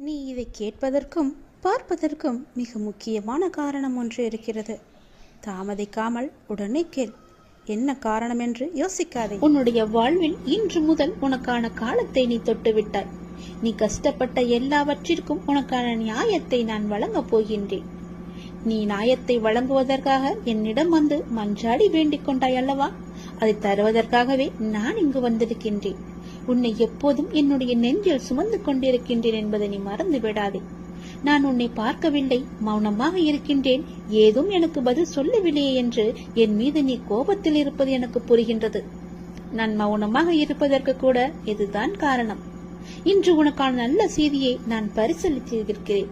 நீ இதை கேட்பதற்கும் பார்ப்பதற்கும் மிக முக்கியமான காரணம் ஒன்று இருக்கிறது. தாமதிக்காமல் உடனே கேள். என்ன காரணம் என்று யோசிக்காதே. உன்னுடைய வாழ்வில் இன்று முதல் உனக்கான காலத்தை நீ தொட்டுவிட்டாய். நீ கஷ்டப்பட்ட எல்லாவற்றிற்கும் உனக்கான நியாயத்தை நான் வழங்கப் போகின்றேன். நீ நியாயத்தை வழங்குவதற்காக என்னிடம் வந்து மன்றாடி வேண்டிக் கொண்டாய் அல்லவா? அதை தருவதற்காகவே நான் இங்கு வந்திருக்கின்றேன். உன்னை எப்போதும் என்னுடைய நெஞ்சில் சுமந்து கொண்டிருக்கின்றேன் என்பதை நீ மறந்து விடாதே. நான் உன்னை பார்க்கவில்லை, மௌனமாக இருக்கின்றேன், ஏதும் எனக்கு பதில் சொல்லவில்லையே என்று என் மீது நீ கோபத்தில் இருப்பது எனக்கு புரிகின்றது. நான் மௌனமாக இருப்பதற்கு கூட இதுதான் காரணம். இன்று உனக்கான நல்ல செய்தியை நான் பரிசளித்திருக்கிறேன்.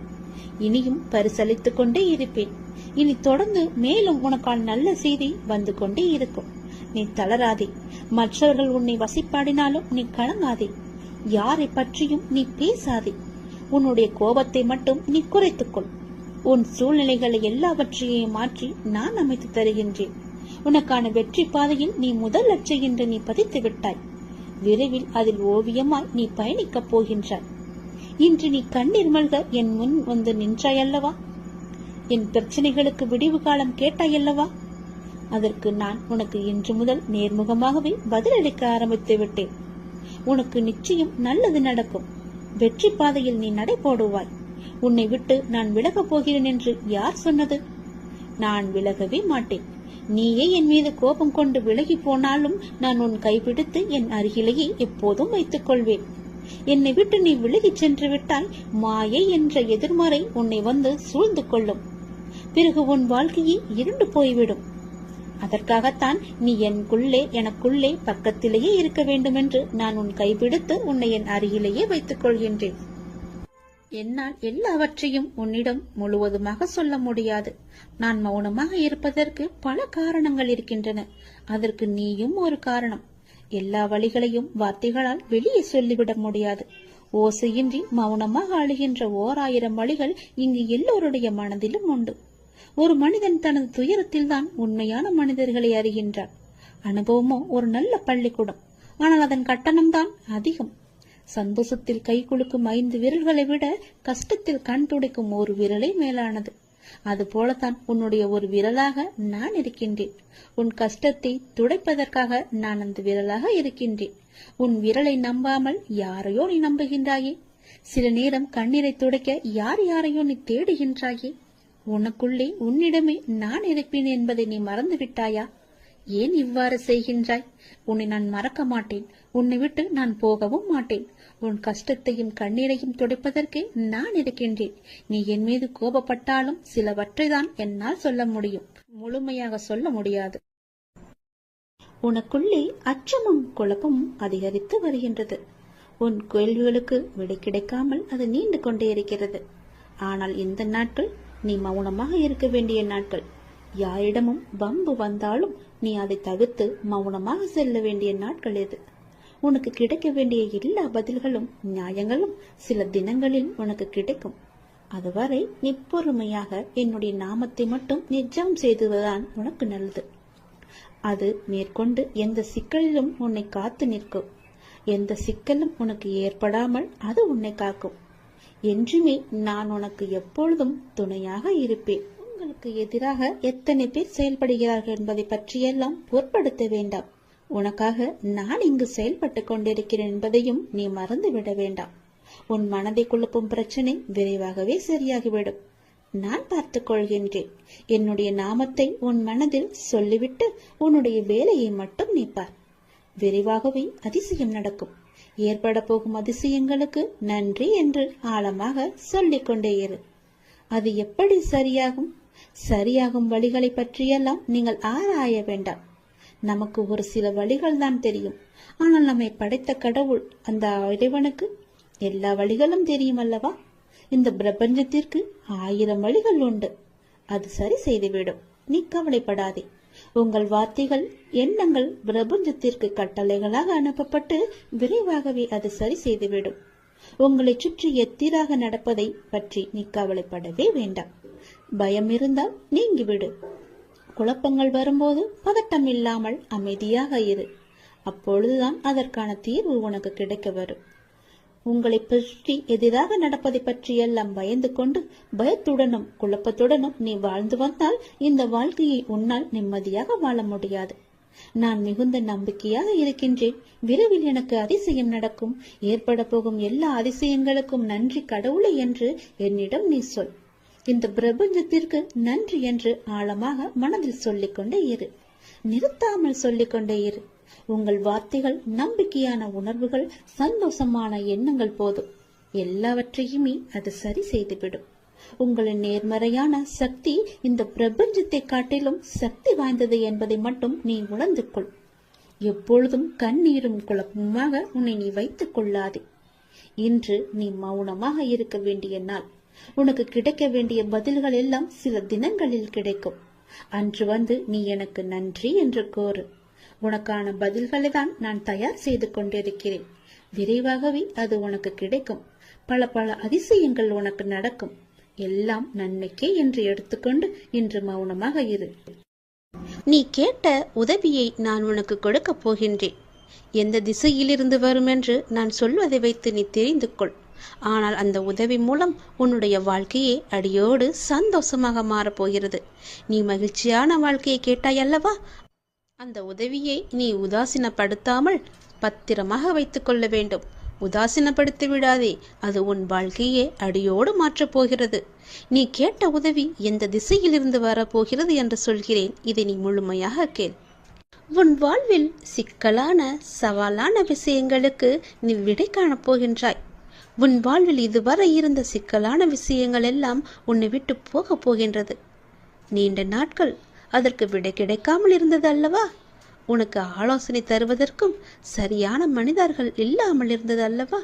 இனியும் பரிசளித்துக் கொண்டே இருப்பேன். இனி தொடர்ந்து மேலும் உனக்கான நல்ல செய்தி வந்து கொண்டே இருக்கும். நீ தளராதே. மற்றவர்கள் உன்னை வசிப்பாடினாலும் நீ கலங்காதே. யாரை பற்றியும் நீ பேசாதே. உன்னுடைய கோபத்தை மட்டும் நீ குறைத்துக்கொள். உன் சூழ்நிலைகளை எல்லாவற்றையும் மாற்றி நான் அமைத்து தருகின்றேன். உனக்கான வெற்றி பாதையில் நீ முதல் லட்சை என்று நீ பதித்து விட்டாய். விரைவில் அதில் ஓவியமாய் நீ பயணிக்கப் போகின்றாய். இன்று நீ கண்ணீர் மல்க என் முன் வந்து நின்றாயல்லவா? என் பிரச்சனைகளுக்கு விடிவு காலம் கேட்டாயல்லவா? அதற்கு நான் உனக்கு இன்று முதல் நேர்முகமாகவே பதிலளிக்க ஆரம்பித்து விட்டேன். உனக்கு நிச்சயம் நல்லது நடக்கும். வெற்றி பாதையில் நீ நடை போடுவாய். உன்னை விட்டு நான் விலகப் போகிறேன் என்று யார் சொன்னது? நான் விலகவே மாட்டேன். நீயே என் மீது கோபம் கொண்டு விலகி போனாலும் நான் உன் கைப்பிடித்து என் அருகிலேயே எப்போதும் வைத்துக் கொள்வேன். என்னை விட்டு நீ விலகிச் சென்று விட்டால் மாயை என்ற எதிர்மறை உன்னை வந்து சூழ்ந்து கொள்ளும். பிறகு உன் வாழ்க்கையே இருண்டு போய்விடும். அதற்காகத்தான் நீ எனக்குள்ளே பக்கத்திலேயே இருக்க வேண்டும் என்று நான் உன் கைப்பிடித்து உன்னை என் அருகிலேயே வைத்துக் கொள்கின்றேன். என்னால் எல்லாவற்றையும் உன்னிடம் முழுவதுமாக சொல்ல முடியாது. நான் மௌனமாக இருப்பதற்கு பல காரணங்கள் இருக்கின்றன. அதற்கு நீயும் ஒரு காரணம். எல்லா வழிகளையும் வார்த்தைகளால் வெளியே சொல்லிவிட முடியாது. ஓசையின்றி மௌனமாக அழுகின்ற 1000 வழிகள் இங்கு எல்லோருடைய மனதிலும் உண்டு. ஒரு மனிதன் தனது துயரத்தில் தான் உண்மையான மனிதர்களை அறிகின்றார். அனுபவமோ ஒரு நல்ல பள்ளிக்கூடம். ஆனால் அதன் கட்டணம்தான் அதிகம். சந்தோஷத்தில் கை குலுக்கும் 5 விரல்களை விட கஷ்டத்தில் கண் துடைக்கும் ஒரு விரலே மேலானது. அது போலத்தான் உன்னுடைய ஒரு விரலாக நான் இருக்கின்றேன். உன் கஷ்டத்தை துடைப்பதற்காக நான் அந்த விரலாக இருக்கின்றேன். உன் விரலை நம்பாமல் யாரையோ நீ நம்புகின்றாயே. சில நேரம் கண்ணீரை துடைக்க யாரையோ நீ தேடுகின்றாயே. உனக்குள்ளே உன்னிடமே நான் இருப்பேன் என்பதை நீ மறந்து விட்டாயா? ஏன் இவ்வாறு செய்கின்றாய்? உன்னை நான் மறக்க மாட்டேன். உன்னை விட்டு நான் போகவும் மாட்டேன். உன் கஷ்டத்தையும் கண்ணீரையும் துடைப்பதற்கு நான் இருக்கின்றேன். நீ என் மீது கோபப்பட்டாலும் சிலவற்றைதான் என்னால் சொல்ல முடியும், முழுமையாக சொல்ல முடியாது. உனக்குள்ளே அச்சமும் குழப்பமும் அதிகரித்து வருகின்றது. உன் கேள்விகளுக்கு விடை கிடைக்காமல் அது நீண்டு கொண்டே இருக்கிறது. ஆனால் இந்த நாட்கள் நீ மௌனமாக இருக்க வேண்டிய நாட்கள். யாரிடமும் வம்பு வந்தாலும் நீ அதை தவிர்த்து மௌனமாக செல்ல வேண்டிய நாட்கள் எது? உனக்கு கிடைக்க வேண்டிய எல்லா பதில்களும் நியாயங்களும் சில தினங்களில் உனக்கு கிடைக்கும். அதுவரை நீ பொறுமையாக என்னுடைய நாமத்தை மட்டும் நிஜம் செய்துவதுதான் உனக்கு நல்லது. அது மேற்கொண்டு எந்த சிக்கலிலும் உன்னை காத்து நிற்கும். எந்த சிக்கலும் உனக்கு ஏற்படாமல் அது உன்னை காக்கும். என்றுமே நான் உனக்கு எப்பொழுதும் துணையாக இருப்பேன். உங்களுக்கு எதிராக எத்தனை பேர் செயல்படுகிறார்கள் என்பதை பற்றியெல்லாம் பொருட்படுத்த வேண்டாம். உனக்காக நான் இங்கு செயல்பட்டு கொண்டிருக்கிறேன் என்பதையும் நீ மறந்து விட வேண்டாம். உன் மனதை குழப்பும் பிரச்சனை விரைவாகவே சரியாகிவிடும். நான் பார்த்துக் கொள்கின்றேன். என்னுடைய நாமத்தை உன் மனதில் சொல்லிவிட்டு உன்னுடைய வேலையை மட்டும் நீ பார். விரைவாகவே அதிசயம் நடக்கும். ஏற்பட போகும் அதிசயங்களுக்கு நன்றி என்று ஆழமாக சொல்லிக் கொண்டே இரு. அது எப்படி சரியாகும் வழிகளை பற்றியெல்லாம் நீங்கள் ஆராய வேண்டாம். நமக்கு ஒரு சில வழிகள் தான் தெரியும். ஆனால் நம்மை படைத்த கடவுள் அந்த இறைவனுக்கு எல்லா வழிகளும் தெரியும் அல்லவா? இந்த பிரபஞ்சத்திற்கு 1000 வழிகள் உண்டு. அது சரி செய்துவிடும். நீ கவலைப்படாதே. உங்கள் வார்த்தைகள், எண்ணங்கள் பிரபஞ்சத்திற்கு கட்டளைகளாக அனுப்பப்பட்டு விரைவாகவே அது சரி செய்துவிடும். உங்களை சுற்றி எத்திராக நடப்பதை பற்றி நீ கவலைப்படவே வேண்டாம். பயம் இருந்தால் நீங்கிவிடு. குழப்பங்கள் வரும்போது பதட்டம் இல்லாமல் அமைதியாக இரு. அப்பொழுதுதான் அதற்கான தீர்வு உனக்கு கிடைக்க வரும். உங்களை பற்றி எதிராக நடப்பதை பற்றியெல்லாம் பயந்து கொண்டு பயத்துடனும் குழப்பத்துடனும் நீ வாழ்ந்து வந்தால் இந்த வாழ்க்கையை உன்னால் நிம்மதியாக வாழ முடியாது. நான் மிகுந்த நம்பிக்கையாக இருக்கின்றேன். விரைவில் எனக்கு அதிசயம் நடக்கும். ஏற்பட போகும் எல்லா அதிசயங்களுக்கும் நன்றி கடவுளை என்று என்னிடம் நீ சொல். இந்த பிரபஞ்சத்திற்கு நன்றி என்று ஆழமாக மனதில் சொல்லிக்கொண்டே இரு. நிறுத்தாமல் சொல்லிக்கொண்டே இரு. உங்கள் வார்த்தைகள், நம்பிக்கையான உணர்வுகள், சந்தோஷமான எண்ணங்கள் போதும். எல்லாவற்றையுமே அது சரி செய்துவிடும். உங்களின் நேர்மறையான சக்தி இந்த பிரபஞ்சத்தை காட்டிலும் சக்தி வாய்ந்தது என்பதை மட்டும் நீ உணர்ந்து கொள். எப்பொழுதும் கண்ணீரும் குழப்பமாக உன்னை நீ வைத்துக் கொள்ளாதே. இன்று நீ மௌனமாக இருக்க வேண்டிய நாள். உனக்கு கிடைக்க வேண்டிய பதில்கள் எல்லாம் சில தினங்களில் கிடைக்கும். அன்று வந்து நீ எனக்கு நன்றி என்று கோரு. உனக்கான பதில்களை தான் நான் தயார் செய்து கொண்டிருக்கிறேன். விரைவாகவே அது உனக்கு கிடைக்கும். பல பல அதிசயங்கள் உனக்கு நடக்கும். எல்லாம் நன்மைக்கே என்று எடுத்துக்கொண்டு இன்று மௌனமாக இரு. நீ கேட்ட உதவியை நான் உனக்கு கொடுக்க போகின்றேன். எந்த திசையிலிருந்து வரும் என்று நான் சொல்வதை வைத்து நீ தெரிந்து கொள். ஆனால் அந்த உதவி மூலம் உன்னுடைய வாழ்க்கையே அடியோடு சந்தோஷமாக மாறப்போகிறது. நீ மகிழ்ச்சியான வாழ்க்கையை கேட்டாய் அல்லவா? அந்த உதவியை நீ உதாசீனப்படுத்தாமல் பத்திரமாக வைத்துக் கொள்ள வேண்டும். உதாசீனப்படுத்தி விடாதே. அது உன் வாழ்க்கையே அடியோடு மாற்றப் போகிறது. நீ கேட்ட உதவி எந்த திசையிலிருந்து வரப்போகிறது என்று சொல்கிறேன். இதை நீ முழுமையாக கேள். உன் வாழ்வில் சிக்கலான சவாலான விஷயங்களுக்கு நீ விடை காணப் போகின்றாய். உன் வாழ்வில் இதுவரை இருந்த சிக்கலான விஷயங்கள் எல்லாம் உன்னை விட்டு போக போகின்றது. நீண்ட நாட்கள் அதற்கு விடை கிடைக்காமல் இருந்தது அல்லவா? உனக்கு ஆலோசனை தருவதற்கும் சரியான மனிதர்கள் இல்லாமல் இருந்தது அல்லவா?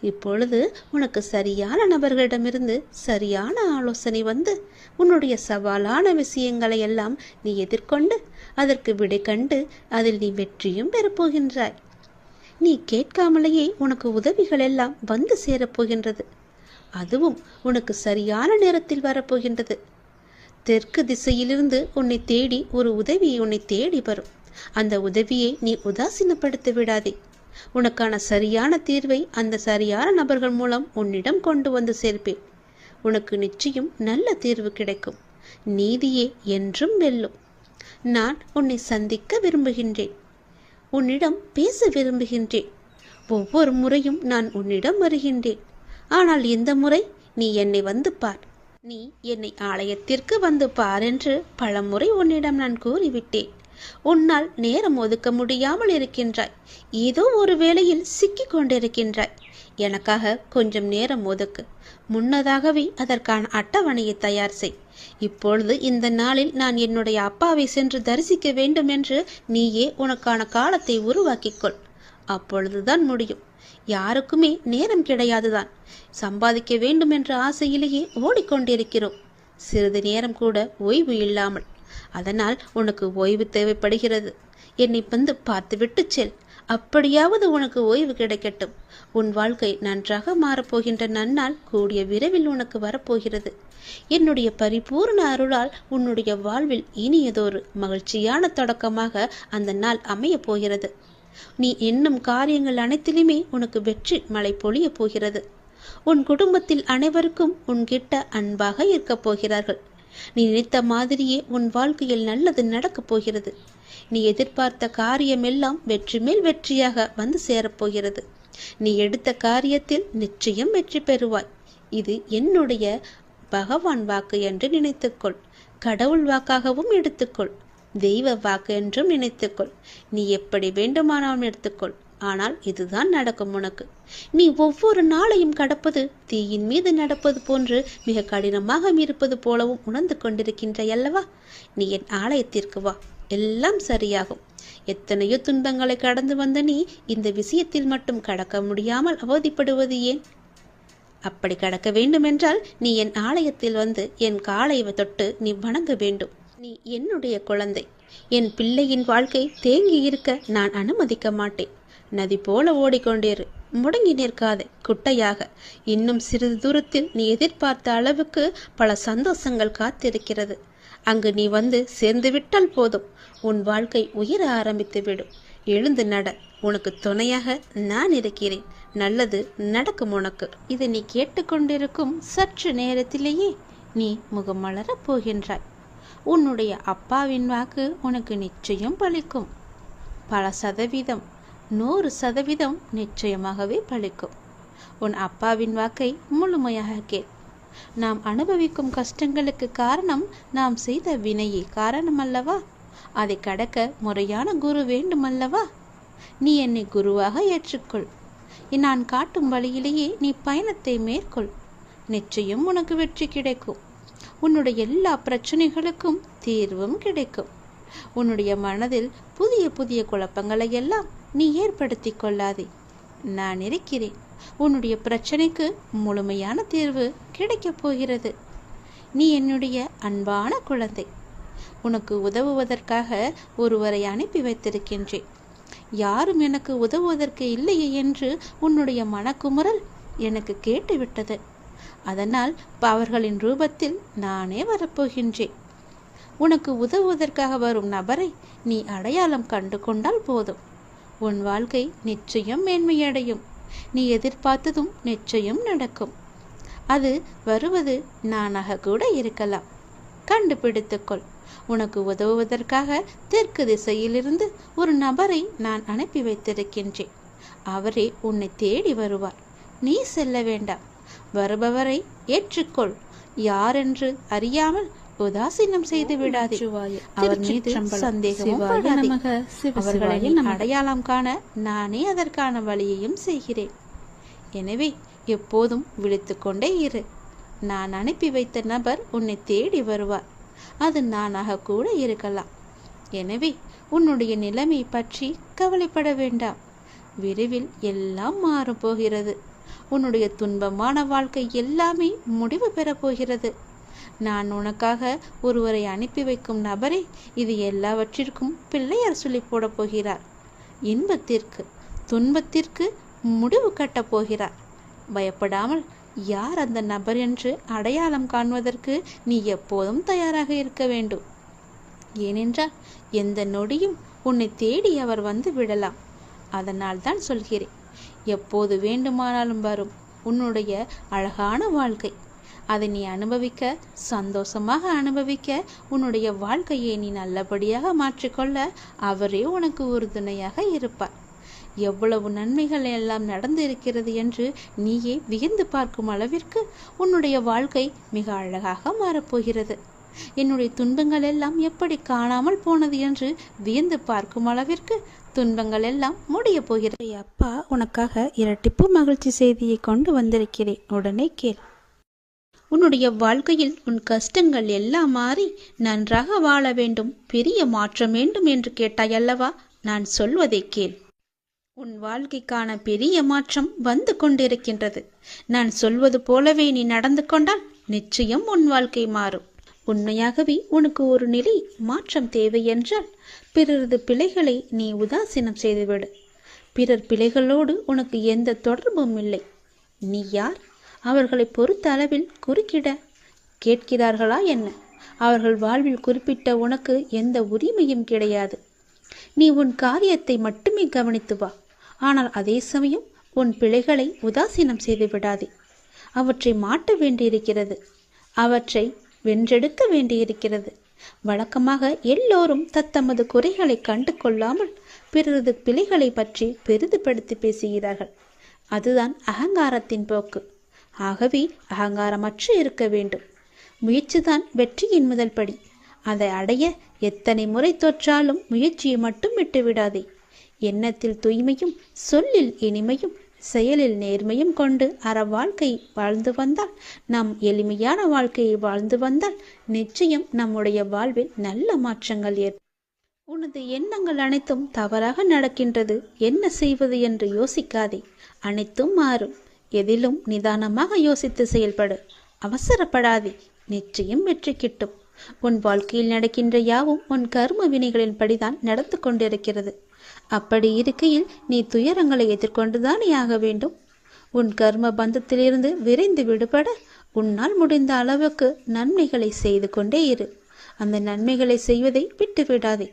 இப்பொழுது உனக்கு சரியான நபர்களிடமிருந்து சரியான ஆலோசனை வந்து உன்னுடைய சவாலான விஷயங்களை எல்லாம் நீ எதிர்கொண்டு அதற்கு விடை கண்டு அதில் நீ வெற்றியும் பெறப்போகின்றாய். நீ கேட்காமலேயே உனக்கு உதவிகள் எல்லாம் வந்து சேரப்போகின்றது. அதுவும் உனக்கு சரியான நேரத்தில் வரப்போகின்றது. தெற்கு திசையிலிருந்து உன்னை தேடி ஒரு உதவி உன்னை தேடி வரும். அந்த உதவியை நீ உதாசீனப்படுத்த விடாதே. உனக்கான சரியான தீர்வை அந்த சரியான நபர்கள் மூலம் உன்னிடம் கொண்டு வந்து சேர்ப்பேன். உனக்கு நிச்சயம் நல்ல தீர்வு கிடைக்கும். நீதியே என்றும் வெல்லும். நான் உன்னை சந்திக்க விரும்புகின்றேன். உன்னிடம் பேச விரும்புகின்றேன். ஒவ்வொரு முறையும் நான் உன்னிடம் வருகின்றேன். ஆனால் இந்த முறை நீ என்னை வந்து பார். நீ என்னை ஆலயத்திற்கு வந்து பார் என்று பலமுறை உன்னிடம் நான் கூறிவிட்டேன். உன்னால் நேரம் ஒதுக்க முடியாமல் இருக்கின்றாய். ஏதோ ஒரு வேளையில் சிக்கிக் கொண்டிருக்கின்றாய். எனக்காக கொஞ்சம் நேரம் ஒதுக்கு. முன்னதாகவே அதற்கான அட்டவணையை தயார் செய். இப்பொழுது இந்த நாளில் நான் என்னுடைய அப்பாவை சென்று தரிசிக்க வேண்டும் என்று நீயே உனக்கான காலத்தை உருவாக்கிக்கொள். அப்பொழுதுதான் முடியும். யாருக்குமே நேரம் கிடையாதுதான். சம்பாதிக்க வேண்டும் என்ற ஆசையிலேயே ஓடிக்கொண்டிருக்கிறோம். சிறிது நேரம் கூட ஓய்வு இல்லாமல். அதனால் உனக்கு ஓய்வு தேவைப்படுகிறது. என்னை வந்து பார்த்துவிட்டு செல். அப்படியாவது உனக்கு ஓய்வு கிடைக்கட்டும். உன் வாழ்க்கை நன்றாக மாறப்போகின்ற நன்னாள் கூடிய விரைவில் உனக்கு வரப்போகிறது. என்னுடைய பரிபூர்ண அருளால் உன்னுடைய வாழ்வில் இனியதொரு மகிழ்ச்சியான தொடக்கமாக அந்த நாள் அமைய போகிறது. நீ எண்ணும் காரியங்கள் அனைத்திலுமே உனக்கு வெற்றி மழை பொழிய போகிறது. உன் குடும்பத்தில் அனைவருக்கும் உன்கிட்ட அன்பாக இருக்கப் போகிறார்கள். நீ நினைத்த மாதிரியே உன் வாழ்க்கையில் நல்லது நடக்கப் போகிறது. நீ எதிர்பார்த்த காரியமெல்லாம் வெற்றி மேல் வெற்றியாக வந்து சேரப்போகிறது. நீ எடுத்த காரியத்தில் நிச்சயம் வெற்றி பெறுவாய். இது என்னுடைய பகவான் வாக்கு என்று நினைத்துக்கொள். கடவுள் வாக்காகவும் எடுத்துக்கொள். தெய்வ வாக்கு என்றும் நினைத்துக்கொள். நீ எப்படி வேண்டுமானாலும் எடுத்துக்கொள். ஆனால் இதுதான் நடக்கும் உனக்கு. நீ ஒவ்வொரு நாளையும் கடப்பது தீயின் மீது நடப்பது போன்று மிக கடினமாக இருப்பது போலவும் உணர்ந்து கொண்டிருக்கின்றாய் அல்லவா? நீ என் ஆலயத்திற்கு வா, எல்லாம் சரியாகும். எத்தனையோ துன்பங்களை கடந்து வந்த நீ இந்த விஷயத்தில் மட்டும் கடக்க முடியாமல் அவதிப்படுவது ஏன்? அப்படி கடக்க வேண்டுமென்றால் நீ என் ஆலயத்தில் வந்து என் காலை தொட்டு நீ வணங்க வேண்டும். நீ என்னுடைய குழந்தை. என் பிள்ளையின் வாழ்க்கை தேங்கி இருக்க நான் அனுமதிக்க மாட்டேன். நதி போல ஓடிக்கொண்டிரு, முடங்கி நிற்காதே குட்டையாக. இன்னும் சிறிது தூரத்தில் நீ எதிர்பார்த்த அளவுக்கு பல சந்தோஷங்கள் காத்திருக்கிறது. அங்கு நீ வந்து சேர்ந்து விட்டால் போதும், உன் வாழ்க்கை உயர ஆரம்பித்து விடும். எழுந்து நட. உனக்கு துணையாக நான் இருக்கிறேன். நல்லது நடக்கும் உனக்கு. இதை நீ கேட்டுக்கொண்டிருக்கும் சற்று நேரத்திலேயே நீ முகமலரப் போகின்றாய். உன்னுடைய அப்பாவின் வாக்கு உனக்கு நிச்சயம் பலிக்கும். பல சதவீதம், 100% நிச்சயமாகவே பலிக்கும். உன் அப்பாவின் வாக்கை முழுமையாக கேள். நாம் அனுபவிக்கும் கஷ்டங்களுக்கு காரணம் நாம் செய்த வினையே காரணம் அல்லவா? அதை கடக்க முறையான குரு வேண்டுமல்லவா? நீ என்னை குருவாக ஏற்றுக்கொள். நான் காட்டும் வழியிலேயே நீ பயணத்தை மேற்கொள். நிச்சயம் உனக்கு வெற்றி கிடைக்கும். உன்னுடைய எல்லா பிரச்சனைகளுக்கும் தீர்வும் கிடைக்கும். உன்னுடைய மனதில் புதிய புதிய குழப்பங்களை எல்லாம் நீ ஏற்படுத்தி கொள்ளாதே. நான் இருக்கிறேன். உன்னுடைய பிரச்சனைக்கு முழுமையான தீர்வு கிடைக்கப் போகிறது. நீ என்னுடைய அன்பான குழந்தை. உனக்கு உதவுவதற்காக ஒருவரை அனுப்பி வைத்திருக்கின்றேன். யாரும் எனக்கு உதவுவதற்கு இல்லையே என்று உன்னுடைய மனக்குமுறல் எனக்கு கேட்டுவிட்டது. அதனால் அவர்களின் ரூபத்தில் நானே வரப்போகின்றேன். உனக்கு உதவுவதற்காக வரும் நபரை நீ அடையாளம் கண்டு கொண்டால் போதும். உன் வாழ்க்கை நிச்சயம் மேன்மையடையும். நீ எதிர்பார்த்ததும் நிச்சயம் நடக்கும். அது வருவது நானாக கூட இருக்கலாம். கண்டுபிடித்துக்கொள். உனக்கு உதவுவதற்காக தெற்கு திசையிலிருந்து ஒரு நபரை நான் அனுப்பி வைத்திருக்கின்றேன். அவரே உன்னை தேடி வருவார். நீ செல்ல வேண்டாம். வருபவரை ஏற்றுக்கொள். யாரென்று அறியாமல் உதாசீனம் செய்து விடாதே. அவர் மீது சந்தேகமும் படாதே. அவர்களை அடையாளம் காண நானே அதற்கான வழியையும் செய்கிறேன். எனவே எப்போதும் விழித்துக்கொண்டே இரு. நான் அனுப்பி வைத்த நபர் உன்னை தேடி வருவார். அது நானாக கூட இருக்கலாம். எனவே உன்னுடைய நிலைமை பற்றி கவலைப்பட வேண்டாம். விரைவில் எல்லாம் மாறப் போகிறது. உன்னுடைய துன்பமான வாழ்க்கை எல்லாமே முடிவு பெறப் போகிறது. நான் உனக்காக ஒருவரை அனுப்பி வைக்கும் நபரே இது எல்லாவற்றிற்கும் பிள்ளையார் சொல்லி போடப் போகிறார். இன்பத்திற்கு துன்பத்திற்கு முடிவு கட்டப் போகிறார். பயப்படாமல் யார் அந்த நபர் என்று அடையாளம் காண்பதற்கு நீ எப்போதும் தயாராக இருக்க வேண்டும். ஏனென்றால் எந்த நொடியும் உன்னை தேடி அவர் வந்து விடலாம். அதனால் தான் சொல்கிறேன், எப்போது வேண்டுமானாலும் வரும் உன்னுடைய அழகான வாழ்க்கை. அதை நீ அனுபவிக்க, சந்தோஷமாக அனுபவிக்க, உன்னுடைய வாழ்க்கையை நீ நல்லபடியாக மாற்றிக்கொள்ள அவரே உனக்கு உறுதுணையாக இருப்பார். எவ்வளவு நன்மைகள் எல்லாம் நடந்து இருக்கிறது என்று நீயே வியந்து பார்க்கும் அளவிற்கு உன்னுடைய வாழ்க்கை மிக அழகாக மாறப்போகிறது. என்னுடைய துன்பங்கள் எல்லாம் எப்படி காணாமல் போனது என்று வியந்து பார்க்கும் அளவிற்கு துன்பங்கள் எல்லாம் முடிய போகிறது. அப்பா உனக்காக இரட்டிப்பு மகிழ்ச்சி செய்தியை கொண்டு வந்திருக்கிறேன். உடனே கேள். உன்னுடைய வாழ்க்கையில் உன் கஷ்டங்கள் எல்லாம் மாறி நன்றாக வாழ வேண்டும், பெரிய மாற்றம் வேண்டும் என்று கேட்டாயல்லவா? நான் சொல்வதை கேள். உன் வாழ்க்கைக்கான பெரிய மாற்றம் வந்து கொண்டிருக்கின்றது. நான் சொல்வது போலவே நீ நடந்து கொண்டால் நிச்சயம் உன் வாழ்க்கை மாறும். உண்மையாகவே உனக்கு ஒரு நிலை மாற்றம் தேவை என்றால் பிறரது பிழைகளை நீ உதாசீனம் செய்துவிடு. பிறர் பிழைகளோடு உனக்கு எந்த தொடர்பும் இல்லை. நீ யார்? அவர்களை பொறுத்த அளவில் குறுக்கிட கேட்கிறார்களா என்ன? அவர்கள் வாழ்வில் குறிப்பிட்ட உனக்கு எந்த உரிமையும் கிடையாது. நீ உன் காரியத்தை மட்டுமே கவனித்து வா. ஆனால் அதே சமயம் உன் பிழைகளை உதாசீனம் செய்து விடாதே. அவற்றை மாற்ற வேண்டியிருக்கிறது. அவற்றை வென்றெடுக்க வேண்டியிருக்கிறது. வழக்கமாக எல்லோரும் தத்தமது குறைகளை கண்டு கொள்ளாமல் பிறரது பிழைகளை பற்றி பெரிதுபடுத்தி பேசுகிறார்கள். அதுதான் அகங்காரத்தின் போக்கு. ஆகவே அகங்காரமற்று இருக்க வேண்டும். முயற்சிதான் வெற்றியின் முதல் படி. அதை அடைய எத்தனை முறை தோற்றாலும் முயற்சியை மட்டும் விட்டுவிடாதே. எண்ணத்தில் தூய்மையும், சொல்லில் இனிமையும், செயலில் நேர்மையும் கொண்டு அற வாழ்க்கை வாழ்ந்து வந்தால், நாம் எளிமையான வாழ்க்கையை வாழ்ந்து வந்தால் நிச்சயம் நம்முடைய வாழ்வில் நல்ல மாற்றங்கள் ஏற்படும். உனது எண்ணங்கள் அனைத்தும் தவறாக நடக்கின்றது, என்ன செய்வது என்று யோசிக்காதே. அனைத்தும் மாறும். எதிலும் நிதானமாக யோசித்து செயல்படு. அவசரப்படாதே. நிச்சயம் வெற்றி கிட்டும். உன் வாழ்க்கையில் நடக்கின்ற யாவும் உன் கர்ம வினைகளின் படிதான் நடந்து கொண்டிருக்கிறது. அப்படி இருக்கையில் நீ துயரங்களை எதிர்கொண்டுதானே ஆக வேண்டும். உன் கர்ம பந்தத்திலிருந்து விரைந்து விடுபட உன்னால் முடிந்த அளவுக்கு நன்மைகளை செய்து கொண்டே இரு. அந்த நன்மைகளை செய்வதை விட்டுவிடாதே.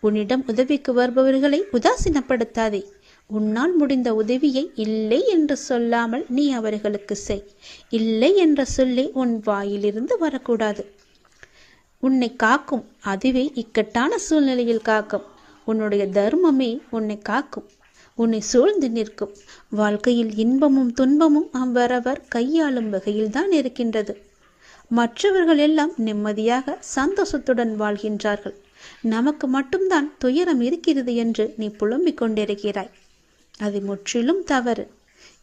உன்னிடம் உதவிக்கு வருபவர்களை உதாசீனப்படுத்தாதே. உன்னால் முடிந்த உதவியை இல்லை என்று சொல்லாமல் நீ அவர்களுக்கு செய். இல்லை என்ற சொல்லே உன் வாயிலிருந்து வரக்கூடாது. உன்னை காக்கும், அதுவே இக்கட்டான சூழ்நிலையில் காக்கும். உன்னுடைய தர்மமே உன்னை காக்கும், உன்னை சூழ்ந்து நிற்கும். வாழ்க்கையில் இன்பமும் துன்பமும் அவரவர் கையாளும் வகையில்தான் இருக்கின்றது. மற்றவர்கள் எல்லாம் நிம்மதியாக சந்தோஷத்துடன் வாழ்கின்றார்கள். நமக்கு மட்டும்தான் துயரம் இருக்கிறது என்று நீ புலம்பிக் கொண்டிருக்கிறாய். அது முற்றிலும் தவறு.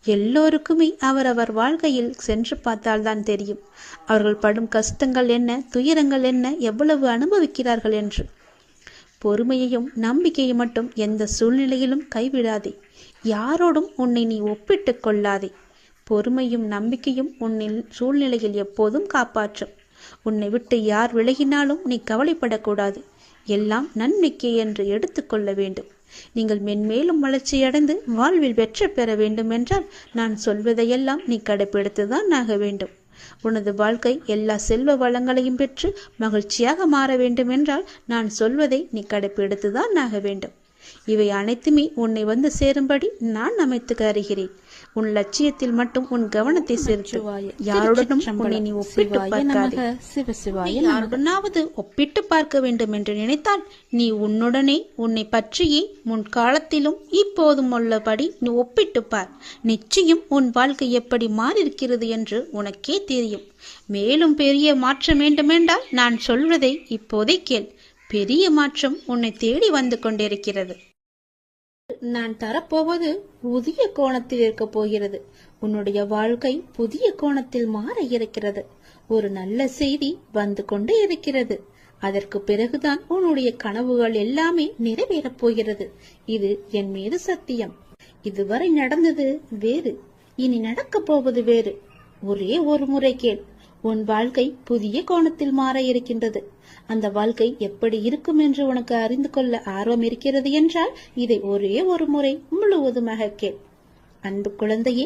எல்லோருக்குமே அவரவர் வாழ்க்கையில் சென்று பார்த்தால்தான் தெரியும் அவர்கள் படும் கஷ்டங்கள் என்ன, துயரங்கள் என்ன, எவ்வளவு அனுபவிக்கிறார்கள் என்று. பொறுமையையும் நம்பிக்கையை மட்டும் எந்த சூழ்நிலையிலும் கைவிடாதே. யாரோடும் உன்னை நீ ஒப்பிட்டு கொள்ளாதே. பொறுமையும் நம்பிக்கையும் உன்னில் சூழ்நிலையில் எப்போதும் காப்பாற்றும். உன்னை விட்டு யார் விலகினாலும் நீ கவலைப்படக்கூடாது. எல்லாம் நன்மைக்கே என்று எடுத்துக்கொள்ள வேண்டும். நீங்கள் மென்மேலும் வளர்ச்சியடைந்து வாழ்வில் வெற்றி பெற வேண்டும் என்றால் நான் சொல்வதையெல்லாம் நீ கடைபிடித்துதான் ஆக வேண்டும். உனது வாழ்க்கை எல்லா செல்வ வளங்களையும் பெற்று மகிழ்ச்சியாக மாற வேண்டும் என்றால் நான் சொல்வதை நீ கடைபிடித்துதான் ஆக வேண்டும். இவை அனைத்துமே உன்னை வந்து சேரும்படி நான் அமைத்து தருகிறேன். உன் லட்சியத்தில் மட்டும் உன் கவனத்தை செலுத்து. யாருடனும் உன்னை நீ ஒப்பிட்டு பார்க்காதே. யாருடனாவது ஒப்பிட்டு பார்க்க வேண்டும் என்று நினைத்தால் நீ உன்னுடனே உன்னை பற்றியே முன்காலத்திலும் இப்போதும் உள்ளபடி நீ ஒப்பிட்டு பார். நிச்சயம் உன் வாழ்க்கை எப்படி மாறியிருக்கிறது என்று உனக்கே தெரியும். மேலும் பெரிய மாற்றம் வேண்டுமென்றால் நான் சொல்வதை இப்போதே கேள். பெரிய மாற்றம் உன்னை தேடி வந்து கொண்டிருக்கிறது. நான் தரப்போவது புதிய கோணத்தில் இருக்க போகிறது. உன்னுடைய வாழ்க்கை புதிய கோணத்தில் மாற இருக்கிறது. ஒரு நல்ல செய்தி வந்து கொண்டே இருக்கிறது. அதற்கு பிறகுதான் உன்னுடைய கனவுகள் எல்லாமே நிறைவேறப் போகிறது. இது என் மீது சத்தியம். இதுவரை நடந்தது வேறு, இனி நடக்கப் போவது வேறு. ஒரே ஒரு முறை கேள். உன் வாழ்க்கை புதிய கோணத்தில் மாற இருக்கின்றது. அந்த வாழ்க்கை எப்படி இருக்கும் என்று உனக்கு அறிந்து கொள்ள ஆர்வம் இருக்கிறது என்றால் இதை ஒரே ஒரு முறை முழுவதுமாக கேள். அன்பு குழந்தையே,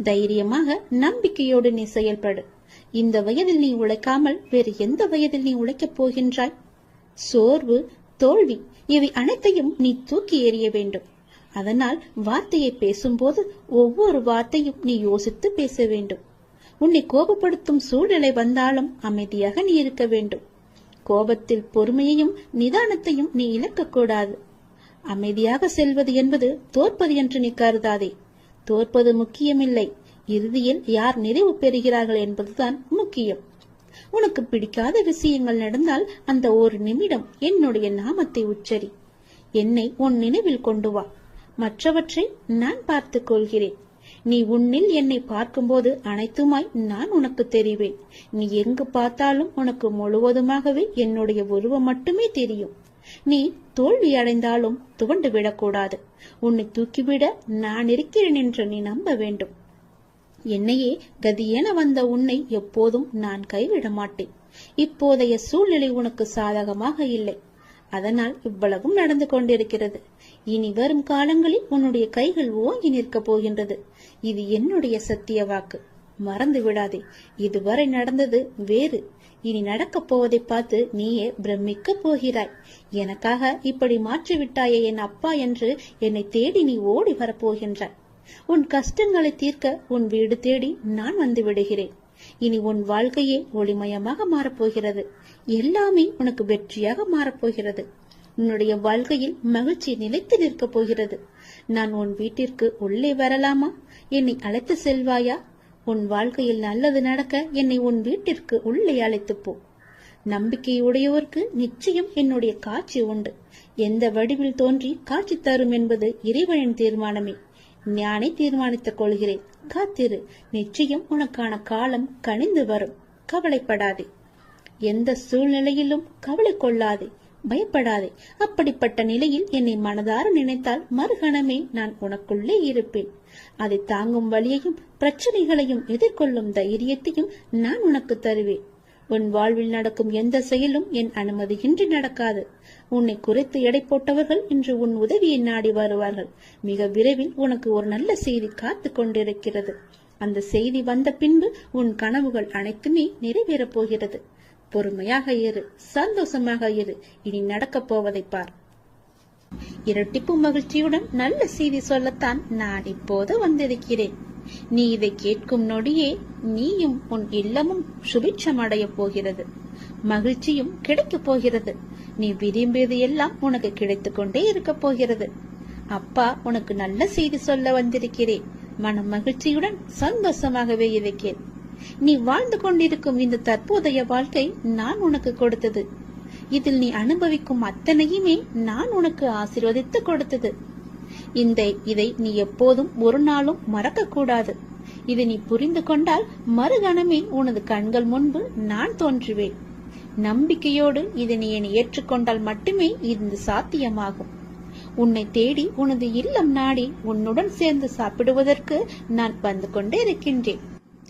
தைரியமாக நம்பிக்கையோடு நீ செயல்படு. இந்த வயதில் நீ உழைக்காமல் வேறு எந்த வயதில் நீ உழைக்கப் போகின்றாய்? சோர்வு, தோல்வி இவை அனைத்தையும் நீ தூக்கி எறிய வேண்டும். அதனால் வார்த்தையை பேசும்போது ஒவ்வொரு வார்த்தையும் நீ யோசித்து பேச வேண்டும். உன்னை கோபப்படுத்தும் சூழ்நிலை வந்தாலும் அமைதியாக நீ இருக்க வேண்டும். கோபத்தில் பொறுமையையும் நிதானத்தையும் நீ இழக்கக்கூடாது. அமைதியாக செல்வது என்பது தோற்பது என்று நீ கருதாதே. தோற்பது முக்கியமில்லை, இறுதியில் யார் நிறைவு பெறுகிறார்கள் என்பதுதான் முக்கியம். உனக்கு பிடிக்காத விஷயங்கள் நடந்தால் அந்த ஒரு நிமிடம் என்னுடைய நாமத்தை உச்சரி. என்னை உன் நினைவில் கொண்டு வா. மற்றவற்றை நான் பார்த்துக் கொள்கிறேன். நீ உன்னில் என்னை பார்க்கும்போது அனைத்துமாய் நான் உனக்கு தெரிவேன். நீ எங்கு பார்த்தாலும் உனக்கு முழுவதுமாகவே என்னுடைய உருவம் மட்டுமே தெரியும். நீ தோல்வி அடைந்தாலும் துவண்டு விடக்கூடாது. உன்னை தூக்கிவிட நான் இருக்கிறேன் என்று நீ நம்ப வேண்டும். என்னையே கதியென வந்த உன்னை எப்போதும் நான் கைவிட மாட்டேன். இப்போதைய சூழ்நிலை உனக்கு சாதகமாக இல்லை. அதனால் இவ்வளவும் நடந்து கொண்டிருக்கிறது. இனி வரும் காலங்களில் உன்னுடைய கைகள் ஓங்கி நிற்கப் போகின்றது. இது என்னுடைய சத்திய வாக்கு. மறந்து விடாதே. இதுவரை நடந்தது வேறு, இனி நடக்கப் போவதை பார்த்து நீயே பிரமிக்க போகிறாய். எனக்காக இப்படி மாற்றிவிட்டாயே என் அப்பா என்று என்னை தேடி நீ ஓடி வரப்போகின்றாய். உன் கஷ்டங்களை தீர்க்க உன் வீடு தேடி நான் வந்து விடுகிறேன். இனி உன் வாழ்க்கையே ஒளிமயமாக மாறப்போகிறது. எல்லாமே உனக்கு வெற்றியாக மாறப்போகிறது. உன்னுடைய வாழ்க்கையில் மகிழ்ச்சி நிலைத்து நிற்கப் போகிறது. நான் உன் வீட்டிற்கு உள்ளே வரலாமா? என்னை அழைத்து செல்வாயா? உன் வாழ்க்கையில் நல்லது நடக்க என்னை உன் வீட்டிற்கு உள்ளே அழைத்து போ. நம்பிக்கையுடையோருக்கு நிச்சயம் என்னுடைய காட்சி உண்டு. எந்த வடிவில் தோன்றி காட்சி தரும் என்பது இறைவனின் தீர்மானமே. ஞானே தீர்மானித்துக் கொள்கிறேன். காத்திரு. நிச்சயம் உனக்கான காலம் கனிந்து வரும். கவலைப்படாதே. எந்த சூழ்நிலையிலும் கவலை கொள்ளாதே, பயப்படாதே. அப்படிப்பட்ட நிலையில் என்னை மனதார நினைத்தால் மறுகணமே நான் உனக்குள்ளே இருப்பேன். அதை தாங்கும் வழியையும் பிரச்சனைகளையும் எதிர்கொள்ளும் தைரியத்தையும் நான் உனக்கு தருவேன். உன் வாழ்வில் நடக்கும் எந்த செயலும் என் அனுமதியின்றி நடக்காது. உன்னை குறைத்து எடை போட்டவர்கள் இன்று உன் உதவியை நாடி வருவார்கள். மிக விரைவில் உனக்கு ஒரு நல்ல செய்தி காத்து கொண்டிருக்கிறது. அந்த செய்தி வந்த பின்பு உன் கனவுகள் அனைத்துமே நிறைவேறப் போகிறது. பொறுமையாக இரு, சந்தோஷமாக இரு. இனி நடக்கப் போவதை பார். இரட்டிப்பு மகிழ்ச்சியுடன் நல்ல செய்தி சொல்லத்தான் நான் இப்போது வந்திருக்கிறேன். நீ இதை கேட்கும் நொடியே நீயும் உன் இல்லமும் சுபிட்சம் அடைய போகிறது, மகிழ்ச்சியும் கிடைக்கப் போகிறது. நீ விரும்பியது எல்லாம் உனக்கு கிடைத்துக் கொண்டே இருக்க போகிறது. அப்பா உனக்கு நல்ல செய்தி சொல்ல வந்திருக்கிறேன். மன மகிழ்ச்சியுடன் சந்தோஷமாகவே இருக்கேன். நீ வாழ்ந்து கொண்டிருக்கும் இந்த தற்போதைய வாழ்க்கை நான் உனக்கு கொடுத்தது. இதில் நீ அனுபவிக்கும் அத்தனையுமே நான் உனக்கு ஆசீர்வதித்து கொடுத்தது. இதை நீ எப்போதும் ஒரு நாளும் மறக்க கூடாது. இதை நீ புரிந்து கொண்டால் மறுகணமே உனது கண்கள் முன்பு நான் தோன்றுவேன். நம்பிக்கையோடு இதை நீ ஏற்றுக்கொண்டால் மட்டுமே இது சாத்தியமாகும். உன்னை தேடி உனது இல்லம் நாடி உன்னுடன் சேர்ந்து சாப்பிடுவதற்கு நான் வந்து கொண்டே இருக்கின்றேன்.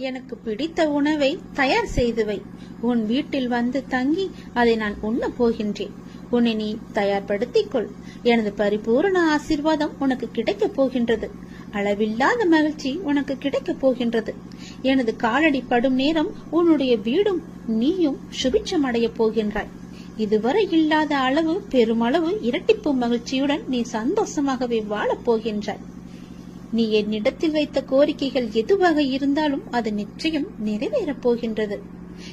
எனக்கு பிடித்த உணவை தயார் செய்து வை. உன் வீட்டில் வந்து தங்கி அதை நான் உண்ண போகின்றேன். உன்னை நீ தயார்படுத்திக் கொள். எனது பரிபூரண ஆசீர்வாதம் உனக்கு கிடைக்கப் போகின்றது. அளவில்லாத மகிழ்ச்சி உனக்கு கிடைக்கப் போகின்றது. எனது காலடி படும் நேரம் உன்னுடைய வீடும் நீயும் சுபிட்சம் அடைய போகின்றாய். இதுவரை இல்லாத அளவு பெருமளவு இரட்டிப்பு மகிழ்ச்சியுடன் நீ சந்தோஷமாகவே வாழப் போகின்றாய். நீ என்னிடத்தில் வைத்த கோரிக்கைகள் எதுவாக இருந்தாலும் அது நிச்சயம் நிறைவேறப் போகின்றது.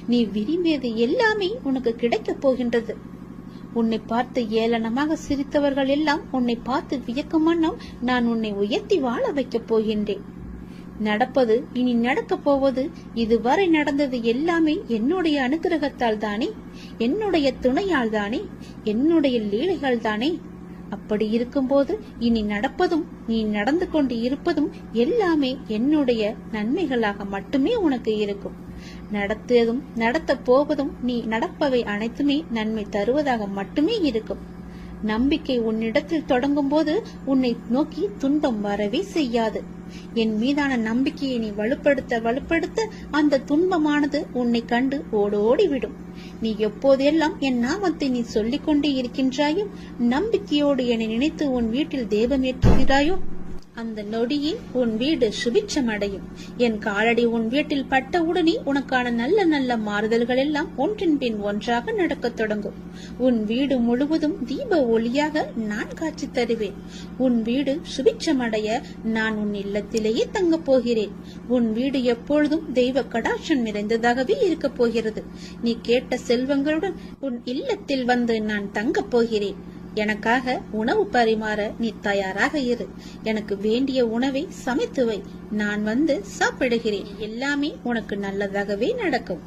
நீ விரும்பியது எல்லாமே உனக்கு கிடைக்கப் போகின்றது. உன்னை பார்த்து ஏளனமாக சிரித்தவர்கள் எல்லாம் உன்னை பார்த்து வியக்கும் வண்ணம் நான் உன்னை உயர்த்தி வாழ வைக்கப் போகின்றேன். நடப்பது இனி நடக்கப் போவது இதுவரை நடந்தது எல்லாமே என்னுடைய அனுகிரகத்தால் தானே, என்னுடைய துணையால் தானே, என்னுடைய லீலைகள் தானே. அப்படி இருக்கும்போது இனி நடப்பதும் நீ நடந்து கொண்டு இருப்பதும் எல்லாமே என்னுடைய நன்மைகளாக மட்டுமே உனக்கு இருக்கும். நடத்ததும் நடத்த போவதும் நீ நடப்பவை அனைத்துமே நன்மை தருவதாக மட்டுமே இருக்கும். நம்பிக்கை உன்னிடத்தில் தொடங்கும் போது உன்னை நோக்கி துன்பம் வரவே செய்யாது. என் மீதான நம்பிக்கையை நீ வலுப்படுத்த அந்த துன்பமானது உன்னை கண்டு ஓடோடிவிடும். நீ எப்போதெல்லாம் என் நாமத்தை நீ சொல்லிக் கொண்டே இருக்கின்றாயோ, நம்பிக்கையோடு என்னை நினைத்து உன் வீட்டில் தெய்வம் ஏற்றுகிறாயோ, அந்த நொடியில் உன் வீடு சுபிட்சம் அடையும். என் காலடி உன் வீட்டில் பட்டவுடனே உனக்கான நல்ல நல்ல மாறுதல்கள் எல்லாம் ஒன்றின் பின் ஒன்றாக நடக்கத் தொடங்கும். உன் வீடு முழுவதும் தீப ஒளியாக நான் காட்சி தருவேன். உன் வீடு சுபிட்சம் அடைய நான் உன் இல்லத்திலேயே தங்கப் போகிறேன். உன் வீடு எப்பொழுதும் தெய்வ கடாட்சம் நிறைந்ததாகவே இருக்கப் போகிறது. நீ கேட்ட செல்வங்களுடன் உன் இல்லத்தில் வந்து நான் தங்கப் போகிறேன். எனக்காக உணவு பரிமாற நீ தயாராக இரு. எனக்கு வேண்டிய உணவை சமைத்து வை. நான் வந்து சாப்பிடுகிறேன். எல்லாமே உனக்கு நல்லதாகவே நடக்கும்.